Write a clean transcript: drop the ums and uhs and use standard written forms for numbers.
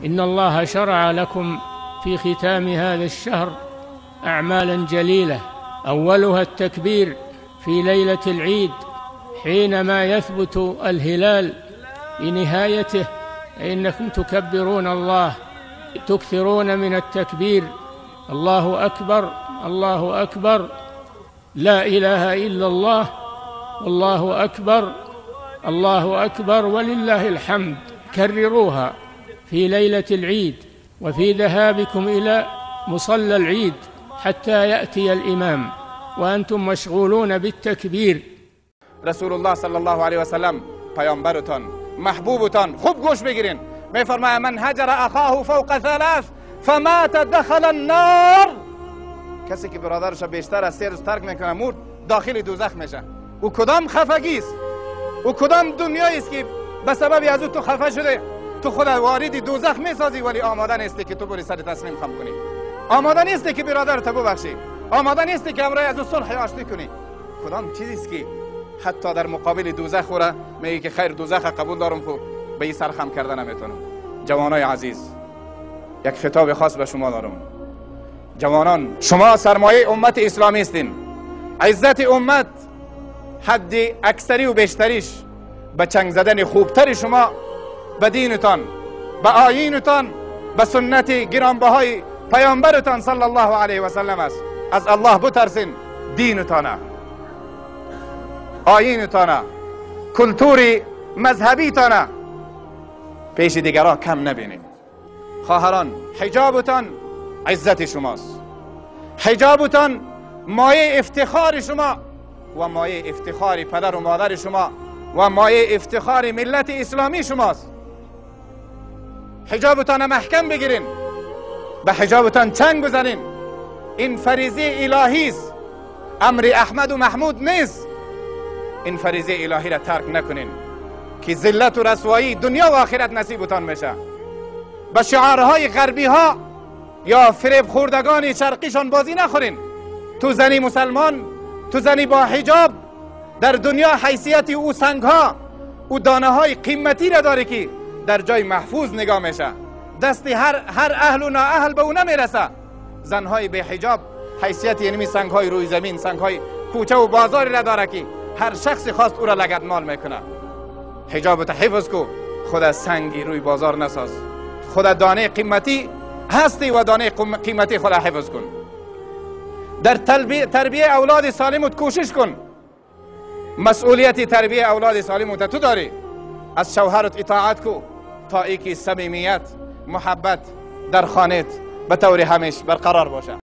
إن الله شرع لكم في ختام هذا الشهر أعمالا جليلة، أولها التكبير في ليلة العيد حينما يثبت الهلال لنهايته، إنكم تكبرون الله، تكثرون من التكبير: الله أكبر الله أكبر، لا إله إلا الله، والله أكبر الله أكبر ولله الحمد. كرروها في ليلة العيد وفي ذهابكم إلى مصلى العيد حتى يأتي الإمام وأنتم مشغولون بالتكبير. رسول الله صلی الله علیه و سلم پیامبرتان محبوبتان خوب گوش بگیرین، میفرماید من هجر اخاه فوق ثلاث فمات دخل النار. کسی که برادرش بیشتر از 3 روز ترک میکنه مرد، داخل دوزخ میشه. او کدام خفگی است، او کدام دنیایی است که به سبب از او تو خفه شده، تو خود وارد دوزخ میسازی ولی آماده نیستی که تو بری سر تسلیم خم کنی، آماده نیستی که برادرت ببخشی، آماده نیستی که امروز از او صلح آشتی کنی. کدام چیزی است که حتی در مقابل دوزخ خوره میگی که خیر دوزخ قبول دارم، خب به این سر خم کردن نمیتونم. جوانای عزیز، یک خطاب خاص به شما دارم. جوانان، شما سرمایه امت اسلامی هستین. عزت امت حد اکثری و بیشتریش به چنگ زدن خوبتر شما به دینتان، به آیینتان، به سنت گرانبهای پیامبرتان صلی الله علیه و سلم است. از الله بترسین، دینتانه، آیینتانه، کلتور مذهبیتانه پیش دیگران کم نبینید. خواهران، حجابتان عزت شماست، حجابتان مایه افتخار شما و مایه افتخار پدر و مادر شما و مایه افتخار ملت اسلامی شماست. حجابتان محکم بگیرین، به حجابتان چنگ بزنین. این فریضه الهی است، امر احمد و محمود نیست. این فریضه الهی را ترک نکنین که ذلت و رسوایی دنیا و آخرت نصیبتان میشه. به شعارهای غربی ها یا فریب خوردگان شرقیشان بازی نخورین. تو زنی مسلمان، تو زنی با حجاب در دنیا حیثیت او سنگ ها او دانه های قیمتی را داره که در جای محفوظ نگاه میشه. دست هر اهل و نااهل به او نمیرسه. زنهای به حجاب حیثیت یعنی سنگ های روی زمین، سنگ های کوچه و بازاری را داره که هر شخصی خواست او را لگد مال میکنه. حجابت حفظ کو، خود از سنگی روی بازار نساز. خود دانه قیمتی هستی و دانه قیمتی خود حفظ کن. در تربیه اولاد سالمت کوشش کن. مسئولیت تربیه اولاد سالمت تو داری. از شوهرت اطاعت کو تا ای که صمیمیت، محبت در خانت به طور همیشه برقرار باشه.